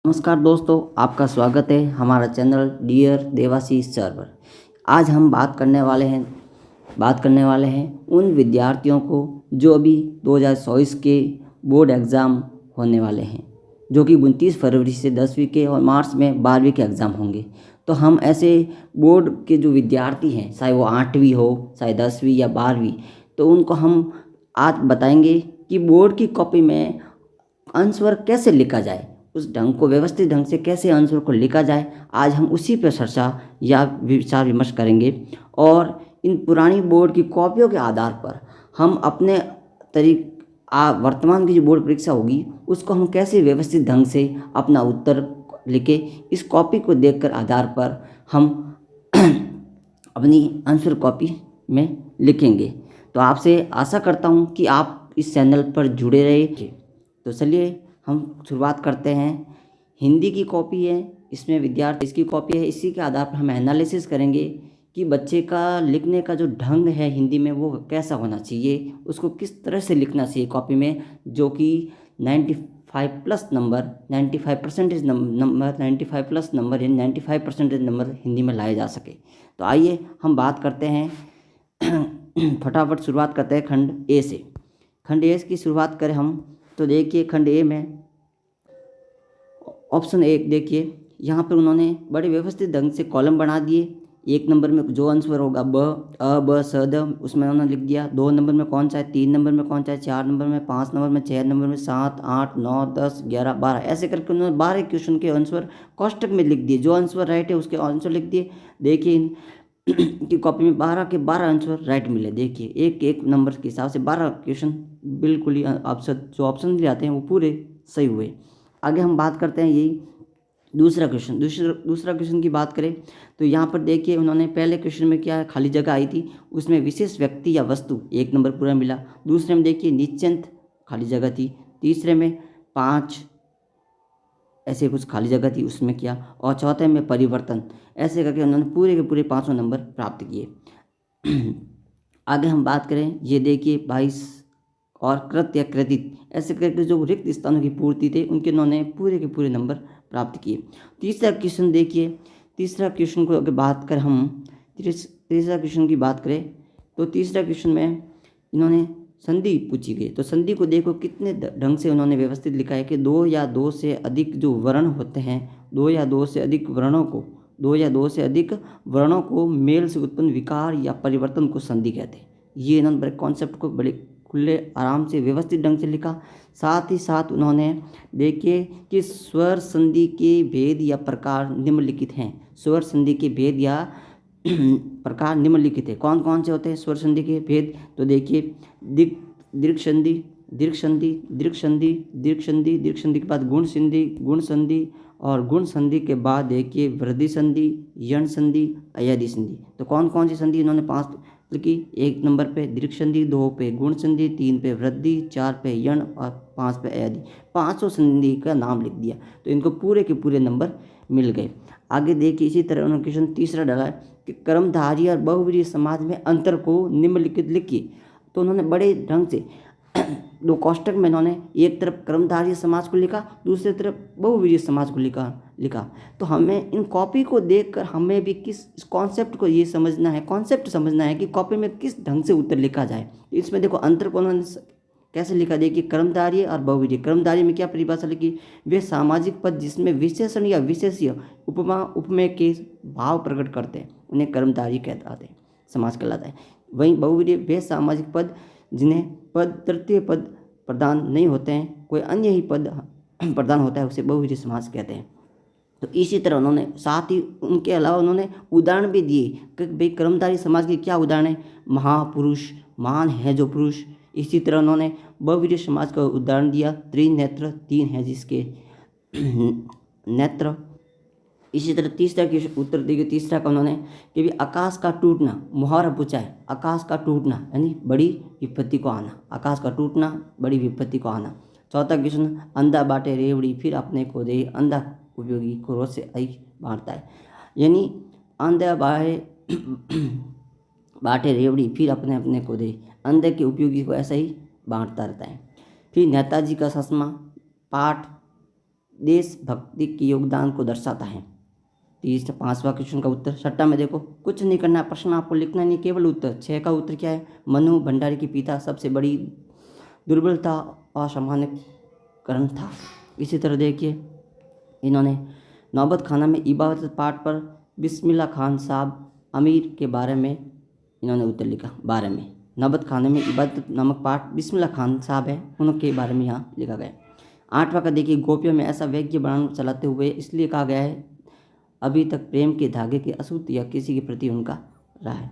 नमस्कार दोस्तों, आपका स्वागत है हमारा चैनल डियर देवाशीष सर पर। आज हम बात करने वाले हैं उन विद्यार्थियों को जो अभी 2024 के बोर्ड एग्ज़ाम होने वाले हैं, जो कि 29 फरवरी से 10वीं के और मार्च में 12वीं के एग्ज़ाम होंगे। तो हम ऐसे बोर्ड के जो विद्यार्थी हैं, चाहे वो 8वीं हो, चाहे 10वीं या 12वीं, तो उनको हम आज बताएंगे कि बोर्ड की कॉपी में आंसर कैसे लिखा जाए, उस ढंग को व्यवस्थित ढंग से कैसे आंसर को लिखा जाए। आज हम उसी पर चर्चा या विचार विमर्श करेंगे और इन पुरानी बोर्ड की कॉपियों के आधार पर हम अपने वर्तमान की जो बोर्ड परीक्षा होगी उसको हम कैसे व्यवस्थित ढंग से अपना उत्तर लिखे, इस कॉपी को देखकर आधार पर हम अपनी आंसर कॉपी में लिखेंगे। तो आपसे आशा करता हूँ कि आप इस चैनल पर जुड़े रहे। तो चलिए हम शुरुआत करते हैं। हिंदी की कॉपी है, इसमें विद्यार्थी इसकी कॉपी है, इसी के आधार पर हम एनालिसिस करेंगे कि बच्चे का लिखने का जो ढंग है हिंदी में वो कैसा होना चाहिए, उसको किस तरह से लिखना चाहिए कॉपी में, जो कि 95 plus number 95% number 95 plus number यानी 95% नंबर हिंदी में लाए जा सके। तो आइए हम बात करते हैं फटाफट शुरुआत करते हैं खंड ए से। खंड ए की शुरुआत करें हम तो देखिए खंड ए में ऑप्शन 1 देखिए, यहाँ पर उन्होंने बड़े व्यवस्थित ढंग से कॉलम बना दिए। 1 नंबर में जो आंसर होगा ब स द उसमें उन्होंने लिख दिया। 2 नंबर में कौन सा है, 3 नंबर में कौन सा है, 4 नंबर में, 5 नंबर में, 6 नंबर में, 7 8 9 10 11 12 ऐसे करके उन्होंने 12 क्वेश्चन के आंसर कोष्टक में लिख दिए। जो आंसर राइट है उसके आंसर लिख दिए। देखिए की कॉपी में 12 के 12 आंसर राइट मिले। देखिए एक एक नंबर के हिसाब से 12 क्वेश्चन बिल्कुल ही जो ऑप्शन दिए जाते हैं वो पूरे सही हुए। आगे हम बात करते हैं यही दूसरा क्वेश्चन की बात करें तो यहाँ पर देखिए उन्होंने पहले क्वेश्चन में क्या खाली जगह आई थी, उसमें विशेष व्यक्ति या वस्तु 1 नंबर पूरा मिला। दूसरे में देखिए निश्चिंत खाली जगह थी। तीसरे में 5 ऐसे कुछ खाली जगह थी उसमें किया। और चौथे में परिवर्तन, ऐसे करके उन्होंने पूरे के पूरे 5 नंबर प्राप्त किए। आगे हम बात करें ये देखिए 22 और कृत या कृतित ऐसे करके जो रिक्त स्थानों की पूर्ति थे उनके उन्होंने पूरे के पूरे नंबर प्राप्त किए। तीसरा क्वेश्चन देखिए, तीसरा क्वेश्चन को अगर बात करें हम तीसरा क्वेश्चन की बात करें तो तीसरा क्वेश्चन में इन्होंने संधि पूछी गई। तो संधि को देखो कितने ढंग से उन्होंने व्यवस्थित लिखा है कि 2 या 2 से अधिक जो वर्ण होते हैं, 2 या 2 से अधिक वर्णों को मेल से उत्पन्न विकार या परिवर्तन को संधि कहते हैं। ये इन्होंने बड़े कॉन्सेप्ट को बड़े खुले आराम से व्यवस्थित ढंग से लिखा। साथ ही साथ उन्होंने देखिए कि स्वर संधि के भेद या प्रकार निम्नलिखित हैं। स्वर संधि के भेद या प्रकार निम्नलिखित है। कौन कौन से होते हैं स्वर संधि के भेद, तो देखिए दीर्घ संधि, दीर्घ संधि, दीर्घ संधि, दीर्घ संधि, दीर्घ संधि के बाद गुण संधि, गुण संधि, और गुण संधि के बाद देखिए वृद्धि संधि, यण संधि, अयदि संधि। तो कौन कौन सी संधि इन्होंने 5 की, 1 नंबर पे दीर्घ संधि, 2 पे गुण संधि, 3 पे वृद्धि, 4 पे यण और 5 पे अयदि। 500 संधि का नाम लिख दिया तो इनको पूरे के पूरे नंबर मिल गए। आगे देखिए इसी तरह उन्होंने क्वेश्चन तीसरा डाला है कि कर्मधारय और बहुव्रीहि समाज में अंतर को निम्नलिखित लिखिए। तो उन्होंने बड़े ढंग से 2 कोष्टक में इन्होंने एक तरफ कर्मधारय समाज को लिखा, दूसरी तरफ बहुव्रीहि समाज को लिखा। तो हमें इन कॉपी को देखकर हमें भी इस कॉन्सेप्ट को ये समझना है कि कॉपी में किस ढंग से उत्तर लिखा जाए। इसमें देखो अंतर को उन्होंने कैसे लिखा, देखिए कर्मधारय और बहुव्रीहि। कर्मधारय में क्या परिभाषा लिखी, वे सामाजिक पद जिसमें विशेषण या विशेष्य उपमा उपमेय के भाव प्रकट करते हैं उन्हें कर्मधारय कहते हैं, समाज कहलाता है। वहीं बहुव्रीहि वे सामाजिक पद जिन्हें तृतीय पद प्रदान नहीं होते हैं, कोई अन्य ही पद प्रदान होता है, उसे बहुव्रीहि समाज कहते हैं। तो इसी तरह उन्होंने साथ ही उनके अलावा उन्होंने उदाहरण भी दिए कि भाई कर्मधारय समाज के क्या उदाहरण है, महापुरुष, महान है जो पुरुष। इसी तरह उन्होंने बहुव्रीहि समाज का उदाहरण दिया, त्रिनेत्र, 3 है जिसके नेत्र। इसी तरह तीसरा के उत्तर देखिए, तीसरा का उन्होंने कि भी आकाश का टूटना, मुहावरा पूछा है, आकाश का टूटना यानी बड़ी विपत्ति को आना, आकाश का टूटना बड़ी विपत्ति को आना। चौथा क्वेश्चन, अंधा बाटे रेवड़ी फिर अपने को दे, अंधा उपयोगी क्रोध से आई बांटता है, यानी अंधा बाटे रेवड़ी फिर अपने अपने को दे, अंधे के उपयोगी को ऐसा ही बांटता रहता है। फिर नेताजी का चश्मा पाठ देशभक्ति के योगदान को दर्शाता है। तीसरा 5वां क्वेश्चन का उत्तर 6 में देखो, कुछ नहीं करना, प्रश्न आपको लिखना नहीं, केवल उत्तर। 6 का उत्तर क्या है? मनु भंडारी के पिता सबसे बड़ी दुर्बलता असामान्यकरण था। इसी तरह देखिए, इन्होंने नौबत खाना में इबादत पाठ पर बिस्मिल्लाह खान साहब अमीर के बारे में इन्होंने उत्तर लिखा। 12 में नौबत खाने में इबादत नामक पाठ बिस्मिल्लाह खान साहब है, उनके बारे में यहाँ लिखा गया है। 8वां का देखिए, गोपियों में ऐसा वैज्ञ बाण चलाते हुए इसलिए कहा गया है अभी तक प्रेम के धागे के अछूत या किसी के प्रति उनका रहा है।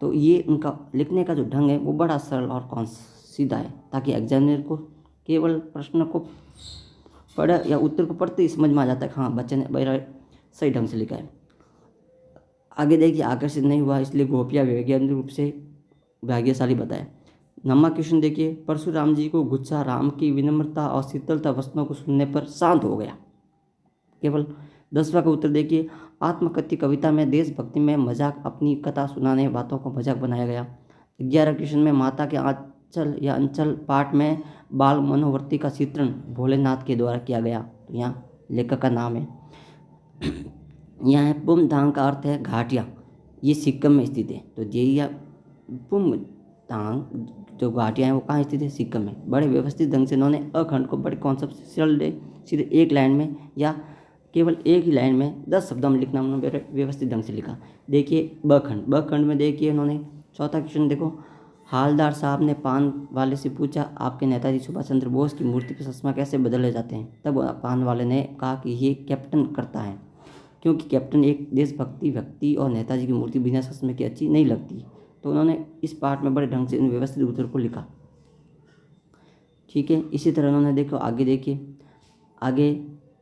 तो ये उनका लिखने का जो ढंग है वो बड़ा सरल और सीधा है, ताकि एग्जामिनर को केवल प्रश्न को पढ़े या उत्तर को पढ़ते ही समझ में आ जाता है हाँ बच्चे ने बड़ा सही ढंग से लिखा है। आगे देखिए, आकर्षित नहीं हुआ इसलिए गोपियाँ वैज्ञानिक रूप से भाग्यशाली बताए। 9वां क्वेश्चन देखिए, परशुराम जी को गुस्सा राम की विनम्रता और शीतलता वचनों को सुनने पर शांत हो गया। केवल 10वां का उत्तर देखिए, आत्मकथ्य कविता में देशभक्ति में मजाक अपनी कथा सुनाने बातों को मजाक बनाया गया। 11 क्वेश्चन में माता के आंचल या अंचल पाठ में बाल मनोवर्ती का चित्रण भोलेनाथ के द्वारा किया गया। तो यहाँ लेखक का नाम है। यहाँ पुमधांग का अर्थ है घाटियाँ, ये सिक्किम में स्थित है। तो ये पुमधांग जो घाटियाँ हैं वो कहाँ स्थित है? सिक्किम में। बड़े व्यवस्थित ढंग से इन्होंने अखंड को बड़े कॉन्सेप्ट सीधे एक लाइन में या केवल एक ही लाइन में 10 शब्दों में लिखना उन्होंने व्यवस्थित ढंग से लिखा। देखिए बखंड में देखिए इन्होंने 4था क्वेश्चन देखो, हालदार साहब ने पान वाले से पूछा आपके नेताजी सुभाष चंद्र बोस की मूर्ति पर चश्मा कैसे बदले जाते हैं? तब पान वाले ने कहा कि ये कैप्टन करता है, क्योंकि कैप्टन एक देशभक्ति व्यक्ति और नेताजी की मूर्ति बिना चश्मे की अच्छी नहीं लगती। तो उन्होंने इस पाठ में बड़े ढंग से इन व्यवस्थित उत्तर को लिखा। ठीक है, इसी तरह उन्होंने देखो आगे देखिए, आगे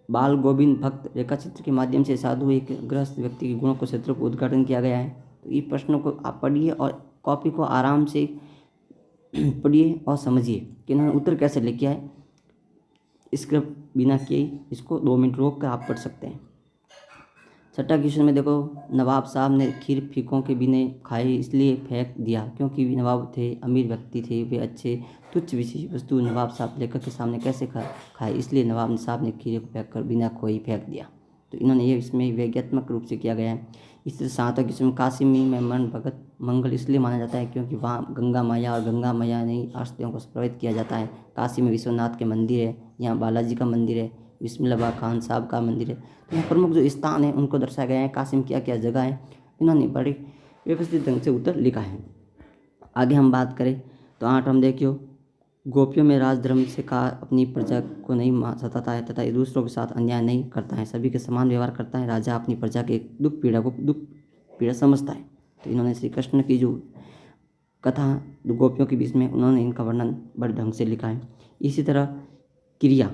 बाल गोविंद भक्त रेखा चित्र के माध्यम से साधु एक गृहस्थ व्यक्ति के गुणों को क्षेत्रों को उद्घाटन किया गया है। तो इस प्रश्नों को आप पढ़िए और कॉपी को आराम से पढ़िए और समझिए कि इन्होंने उत्तर कैसे लिखा है। स्क्रिप्ट बिना किए इसको 2 मिनट रोक कर आप पढ़ सकते हैं। 6ठा क्वेश्चन में देखो, नवाब साहब ने खीर फीकों के बिना खाए इसलिए फेंक दिया क्योंकि वे नवाब थे, अमीर व्यक्ति थे, वे अच्छे तुच्छ विशेष वस्तु नवाब साहब लेखक के सामने कैसे खाए, इसलिए नवाब साहब ने खीर को फेंक कर बिना खोई फेंक दिया। तो इन्होंने ये इसमें व्यंग्यात्मक रूप से किया गया है। इस तरह 7वां क्वेश्चन, काशी में मन भगत मंगल इसलिए माना जाता है क्योंकि वहाँ गंगा मैया और गंगा मैया ने आस्तियों को प्रभावित किया जाता है। काशी में विश्वनाथ के मंदिर है, यहाँ बालाजी का मंदिर है, बिस्मिल्लाह खान साहब का मंदिर है। तो यहाँ प्रमुख जो स्थान है उनको दर्शाया गया है। काशी में क्या क्या जगह है, इन्होंने बड़े व्यवस्थित ढंग से उत्तर लिखा है। आगे हम बात करें तो 8 हम देखियो, गोपियों में राजधर्म से कहा अपनी प्रजा को नहीं सताता है तथा दूसरों के साथ अन्याय नहीं करता है, सभी के समान व्यवहार करता है। राजा अपनी प्रजा के दुख पीड़ा समझता है। तो इन्होंने श्री कृष्ण की जो कथा गोपियों के बीच में उन्होंने इनका वर्णन बड़े ढंग से लिखा है। इसी तरह क्रिया,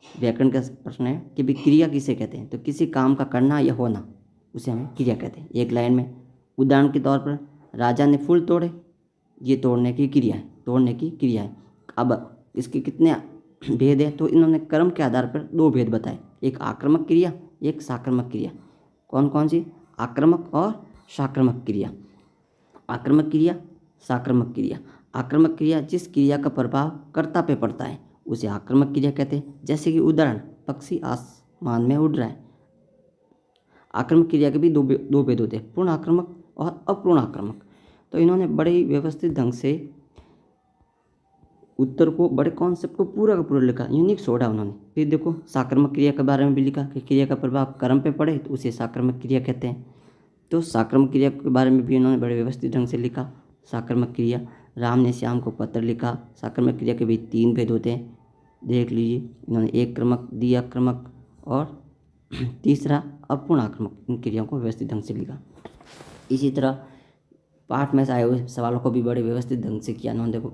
व्याकरण का प्रश्न है कि भी क्रिया किसे कहते हैं? तो किसी काम का करना या होना उसे हम क्रिया कहते हैं। एक लाइन में उदाहरण के तौर पर, राजा ने फूल तोड़े, ये तोड़ने की क्रिया है। अब इसके कितने भेद है? तो इन्होंने कर्म के आधार पर 2 भेद बताए, एक आक्रामक क्रिया, एक साक्रामक क्रिया। कौन कौन सी? आक्रामक और साक्रामक क्रिया। आक्रामक क्रिया, साक्रामक क्रिया। आक्रामक क्रिया जिस क्रिया का प्रभाव कर्ता पे पड़ता है उसे आक्रामक क्रिया कहते हैं। जैसे कि उदाहरण, पक्षी आसमान में उड़ रहा है। आक्रामक क्रिया के भी दो भेद होते हैं, पूर्ण आक्रामक और अपूर्ण आक्रामक। तो इन्होंने बड़े ही व्यवस्थित ढंग से उत्तर को, बड़े कॉन्सेप्ट को पूरा का पूरा लिखा, यूनिक छोड़ा उन्होंने। फिर देखो साक्रामक क्रिया के बारे में भी लिखा कि क्रिया का प्रभाव कर्म पे पड़े तो उसे साक्रामक क्रिया कहते हैं। तो साक्रामक क्रिया के बारे में भी इन्होंने बड़े व्यवस्थित ढंग से लिखा। साक्रामक क्रिया, राम ने श्याम को पत्र लिखा। साक्रामक क्रिया के भी 3 भेद होते हैं, देख लीजिए। इन्होंने एक क्रमक, द्विआक्रमक और तीसरा अपूर्ण आक्रामक, इन क्रियाओं को व्यवस्थित ढंग से लिखा। इसी तरह पाठ में से आए हुए सवालों को भी बड़े व्यवस्थित ढंग से किया इन्होंने। देखो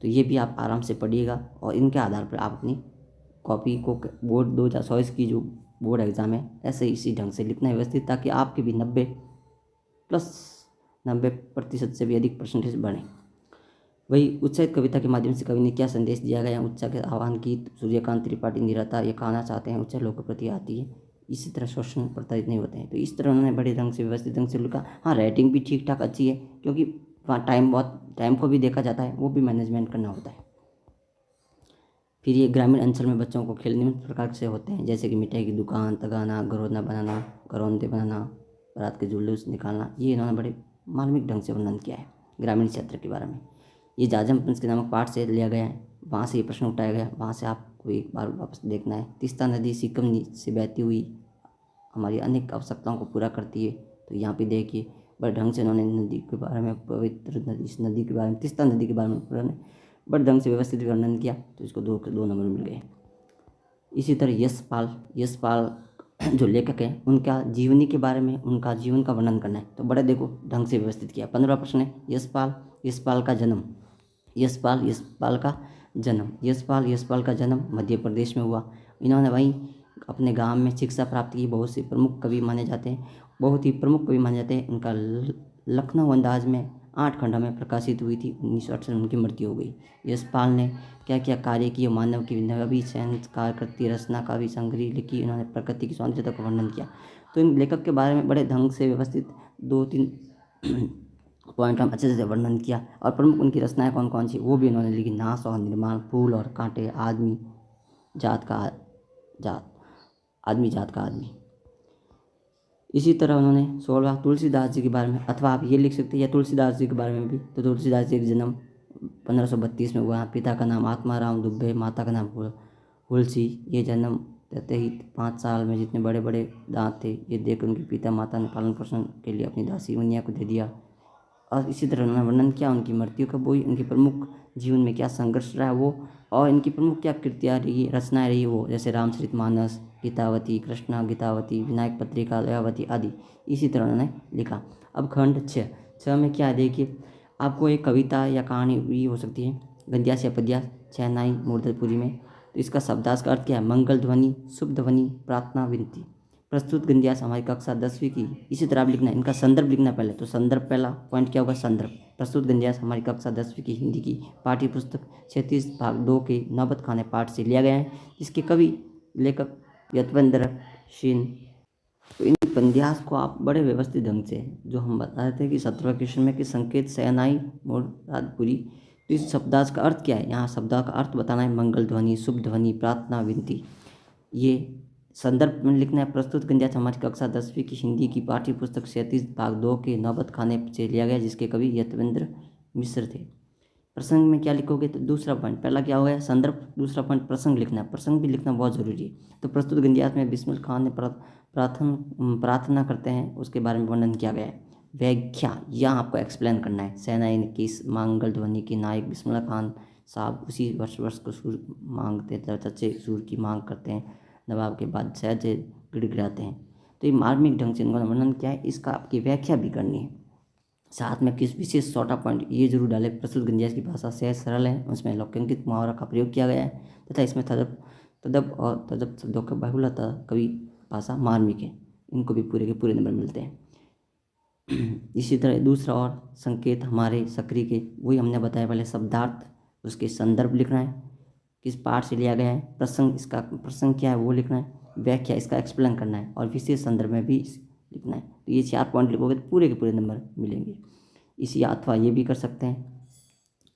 तो ये भी आप आराम से पढ़िएगा और इनके आधार पर आप अपनी कॉपी को बोर्ड 2024 की जो बोर्ड एग्ज़ाम है ऐसे इसी ढंग से लिखना है व्यवस्थित, ताकि आपके भी 90% से भी अधिक परसेंटेज बढ़े। वही उत्साहित कविता के माध्यम से कवि ने क्या संदेश दिया गया? उत्साह के आह्वान गीत सूर्यकांत त्रिपाठी निराता ये कहना चाहते हैं उत्साह लोगों के प्रति आती है। इसी तरह शोषण प्रताड़ित नहीं होते हैं। तो इस तरह उन्होंने बड़े ढंग से व्यवस्थित ढंग से लिखा। हाँ, राइटिंग भी ठीक ठाक अच्छी है, क्योंकि वहाँ टाइम को भी देखा जाता है, वो भी मैनेजमेंट करना होता है। फिर ये ग्रामीण अंचल में बच्चों को खेल निम्न प्रकार से होते हैं, जैसे कि मिठाई की दुकान तगाना, घरौंदा बनाना, घरौंदे बनाना, बारात के जुलूस निकालना। ये इन्होंने बड़े मार्मिक ढंग से वर्णन किया है ग्रामीण क्षेत्र के बारे में। ये जाजम पंच के नामक पाठ से लिया गया है, वहाँ से ये प्रश्न उठाया गया, वहाँ से आपको एक बार वापस देखना है। तीस्ता नदी सिक्किम से बहती हुई हमारी अनेक आवश्यकताओं को पूरा करती है। तो यहाँ पे देखिए बड़े ढंग से उन्होंने नदी के बारे में, पवित्र नदी, इस नदी के बारे में, तीस्ता नदी के बारे में उन्होंने बड़े ढंग से व्यवस्थित वर्णन किया, तो इसको 2 नंबर मिल गए। इसी तरह यशपाल जो लेखक हैं उनका जीवनी के बारे में, उनका जीवन का वर्णन करना है, तो बड़े देखो ढंग से व्यवस्थित किया। 15वां प्रश्न है यशपाल का जन्म। यशपाल का जन्म मध्य प्रदेश में हुआ। इन्होंने वहीं अपने गांव में शिक्षा प्राप्त की। बहुत ही प्रमुख कवि माने जाते हैं। उनका लखनऊ अंदाज में 8 खंडों में प्रकाशित हुई थी। 1968 में उनकी मृत्यु हो गई। यशपाल ने क्या क्या कार्य किए? मानव की नवी संस्कार कृति रचना का भी संग्रह लिखी। इन्होंने प्रकृति की सौंदर्यता का वर्णन किया। तो इन लेखक के बारे में बड़े ढंग से व्यवस्थित 2-3 पॉइंट हम अच्छे से वर्णन किया। और प्रमुख उनकी रचनाएं कौन कौन सी वो भी इन्होंने लिखी। नाश और निर्माण, फूल और कांटे, आदमी जात का आदमी। इसी तरह उन्होंने 16वां तुलसीदास जी के बारे में, अथवा आप ये लिख सकते हैं या तुलसीदास जी के बारे में भी। तो तुलसीदास जी का जन्म 1532 में हुआ। पिता का नाम आत्माराम दुबे, माता का नाम हुलसी। ये जन्म रहते ही 5 साल में जितने बड़े बड़े दांत थे ये देख उनके पिता माता ने पालन पोषण के लिए अपनी दासी उनिया को दे दिया। और इसी तरह उन्होंने वर्णन किया उनकी मृत्यु कब हुई, उनकी प्रमुख जीवन में क्या संघर्ष रहा वो, और इनकी प्रमुख क्या कृतियाँ रही, रचनाएं रही वो, जैसे रामचरितमानस, गीतावती, कृष्णा गीतावती, विनायक पत्रिका, दयावती आदि। इसी तरह उन्होंने लिखा। अब खंड 6 में क्या है देखिए, आपको एक कविता या कहानी भी हो सकती है, गद्यास या पद्यास, शहनाई मूर्धपुरी में। तो इसका शब्दार्थ का अर्थ क्या है? मंगल ध्वनि, शुभ ध्वनि, प्रार्थना, विनती। प्रस्तुत गद्यास हमारी कक्षा 10वीं की। इसी तरह आप लिखना है, इनका संदर्भ लिखना पहले। तो संदर्भ, पहला पॉइंट क्या होगा? संदर्भ। प्रस्तुत गद्यास हमारी कक्षा 10वीं की हिंदी की पाठ्य पुस्तक 36 भाग 2 के नौबत खाने पाठ से लिया गया है, जिसके कवि लेखक यशवंत सिंह। तो इन पद्यास को आप बड़े व्यवस्थित ढंग से, जो हम बता रहे थे कि 17वें क्वेश्चन में कि संकेत शहनाई मुरादपुरी, तो इस शब्दार्थ का अर्थ क्या है? यहाँ शब्दार्थ का अर्थ बताना है, मंगल ध्वनि, शुभ ध्वनि, प्रार्थना, विनती। ये संदर्भ में लिखना है। प्रस्तुत गद्यास हमारी कक्षा 10वीं की हिंदी की पाठ्य पुस्तक 37 भाग 2 के नौबत खाने से लिया गया, जिसके कवि यशवेंद्र मिश्र थे। प्रसंग में क्या लिखोगे? तो दूसरा पॉइंट, पहला क्या हो गया? संदर्भ, दूसरा पॉइंट प्रसंग लिखना है। प्रसंग भी लिखना बहुत जरूरी है। तो प्रस्तुत गद्यास में बिस्मिल खान ने प्रार्थना करते हैं, उसके बारे में वर्णन किया गया है। व्याख्या, यहाँ आपको एक्सप्लेन करना है। सेनाई की मंगल ध्वनि के नायक बिस्मिल खान साहब उसी वर्ष को सुर मांगते हैं, सच्चे सुर की मांग करते हैं, नवाब के बाद सहज गिड़गिड़ाते हैं। तो ये मार्मिक ढंग से इन्होंने वर्णन किया है, इसका आपकी व्याख्या भी करनी है। साथ में किस विशेष छोटा पॉइंट ये जरूर डाले, प्रस्तुत गद्यास की भाषा सहज सरल है, उसमें लौकिक मुहावरा का प्रयोग किया गया है तथा इसमें तदब और तजब शब्दों का बहुलता कवि भाषा मार्मिक है। इनको भी पूरे के पूरे नंबर मिलते हैं। इसी तरह दूसरा और संकेत हमारे सक्रिय के, वही हमने बताया पहले, शब्दार्थ, उसके संदर्भ लिखना है, किस पाठ से लिया गया है, प्रसंग, इसका प्रसंग क्या है वो लिखना है, व्याख्या, इसका एक्सप्लेन करना है, और विशेष संदर्भ में भी लिखना है। तो ये 4 पॉइंट लिखोगे तो पूरे के पूरे नंबर मिलेंगे। इसी अथवा ये भी कर सकते हैं,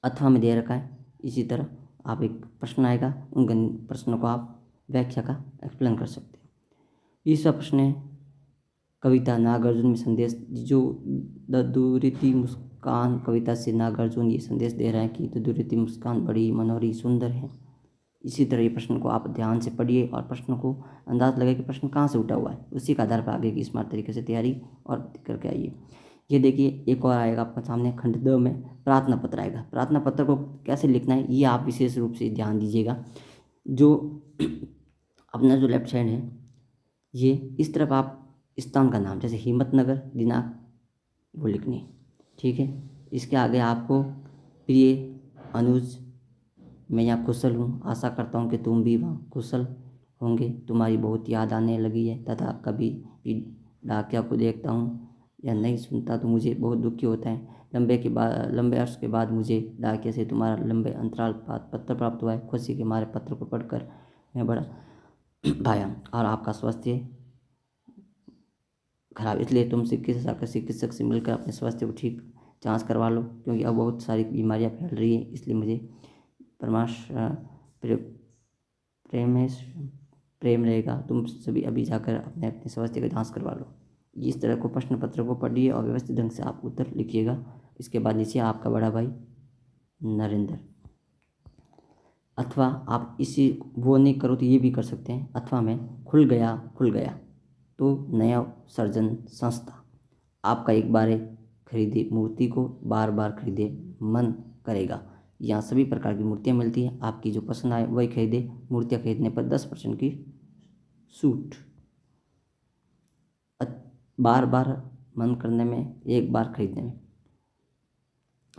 अथवा में दे रखा है। इसी तरह आप एक प्रश्न आएगा, उन प्रश्नों को आप व्याख्या का एक्सप्लेन कर सकते हैं। 20वां प्रश्न है कविता नागार्जुन में संदेश, जो दुरीति मुस्कान कविता से नागार्जुन ये संदेश दे रहे हैं कि दुरीति मुस्कान बड़ी मनोहरी सुंदर है। इसी तरह ये प्रश्न को आप ध्यान से पढ़िए और प्रश्न को अंदाज लगाए कि प्रश्न कहाँ से उठा हुआ है, उसी के आधार पर आगे की स्मार्ट तरीके से तैयारी और करके आइए। ये देखिए एक और आएगा आपके सामने, खंड 2 में प्रार्थना पत्र आएगा। प्रार्थना पत्र को कैसे लिखना है ये आप विशेष रूप से ध्यान दीजिएगा। जो अपना जो लेफ्ट साइड है ये, इस तरफ आप स्थान का नाम, जैसे हिम्मतनगर, दिनांक वो लिखनी है, ठीक है। इसके आगे आपको प्रिय अनुज, मैं यहाँ कुशल हूँ, आशा करता हूँ कि तुम भी वहाँ कुशल होंगे, तुम्हारी बहुत याद आने लगी है, तथा कभी भी डाकिया को देखता हूँ या नहीं सुनता तो मुझे बहुत दुखी होता है। लंबे अर्स के बाद मुझे डाकिया से तुम्हारा लंबे अंतराल बाद पत्र प्राप्त हुआ है। खुशी के मारे पत्र को पढ़कर मैं बड़ा भाया, और आपका स्वास्थ्य खराब, इसलिए तुम चिकित्सक से मिलकर अपने स्वास्थ्य को ठीक जांच करवा लो, क्योंकि अब बहुत सारी बीमारियां फैल रही है। इसलिए मुझे परामर्श प्रेम रहेगा। तुम सभी अभी जाकर अपने अपने स्वास्थ्य का जांच करवा लो। इस तरह को प्रश्न पत्र को पढ़िए और व्यवस्थित ढंग से आप उत्तर लिखिएगा। इसके बाद नीचे आपका बड़ा भाई नरेंद्र। अथवा आप इसी वो नहीं करो तो ये भी कर सकते हैं, अथवा मैं खुल गया तो नया सर्जन संस्था। आपका एक बार खरीदे मूर्ति को बार बार खरीदे मन करेगा। यहाँ सभी प्रकार की मूर्तियाँ मिलती हैं, आपकी जो पसंद आए वही खरीदे। मूर्तियाँ खरीदने पर 10% की छूट। बार बार मन करने में, एक बार खरीदने में।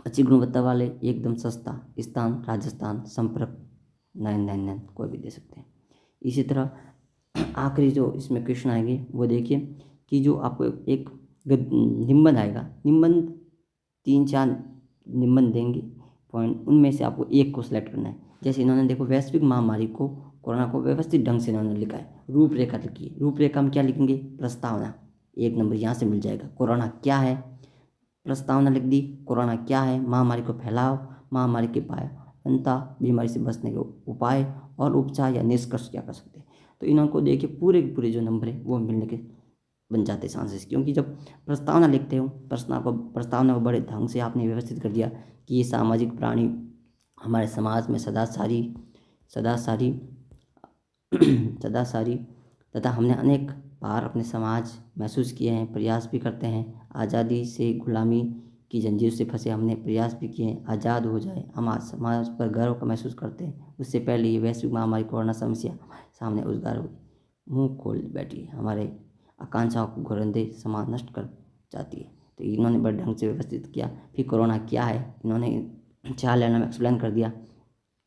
अच्छी गुणवत्ता वाले, एकदम सस्ता, स्थान राजस्थान, संपर्क 999, कोई भी दे सकते हैं। इसी तरह आखिरी जो इसमें क्वेश्चन आएंगे वो देखिए कि जो आपको एक निबंध आएगा, निबंध 3-4 निबंध देंगे पॉइंट, उनमें से आपको एक को सिलेक्ट करना है। जैसे इन्होंने देखो वैश्विक महामारी को, कोरोना को व्यवस्थित ढंग से इन्होंने लिखा है। रूपरेखा लिखिए। रूपरेखा में क्या लिखेंगे? प्रस्तावना। 1 नंबर यहाँ से मिल जाएगा। कोरोना क्या है, प्रस्तावना लिख दी। कोरोना क्या है, महामारी को फैलाव, महामारी के भयावहता, बीमारी से बचने के उपाय और उपचार या निष्कर्ष क्या कर सकते हैं। तो इनको देखिए पूरे के पूरे जो नंबर है वो मिलने के बन जाते चांसेस। क्योंकि जब प्रस्तावना लिखते हो, प्रस्तावना को बड़े ढंग से आपने व्यवस्थित कर दिया कि ये सामाजिक प्राणी हमारे समाज में सदा सारी तथा हमने अनेक बार अपने समाज महसूस किए हैं, प्रयास भी करते हैं। आज़ादी से गुलामी की जंजीर से फंसे हमने प्रयास भी किए हैं, आज़ाद हो जाए। हम आज समाज पर गर्व का महसूस करते हैं। उससे पहले ये वैश्विक महामारी कोरोना समस्या हमारे सामने उजगार हुई, मुंह खोल बैठी है, हमारे आकांक्षाओं को घुरंदे समान नष्ट कर जाती है। तो इन्होंने बड़े ढंग से व्यवस्थित किया। फिर कोरोना क्या है इन्होंने 4 लाइन में एक्सप्लेन कर दिया।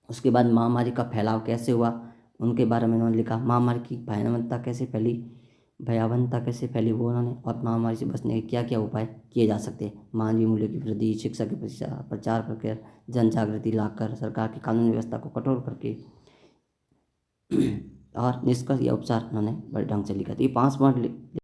उसके बाद महामारी का फैलाव कैसे हुआ उनके बारे में उन्होंने लिखा। महामारी की भयावहता कैसे फैली वो उन्होंने, और महामारी से बचने के क्या क्या उपाय किए जा सकते हैं। मानवीय मूल्य की वृद्धि, शिक्षा के प्रचार प्रक्रिया, जन जागृति लाकर, सरकार की कानून व्यवस्था को कठोर करके और निष्कर्ष या उपचार उन्होंने बड़े ढंग से लिखा। तो ये 5 पॉइंट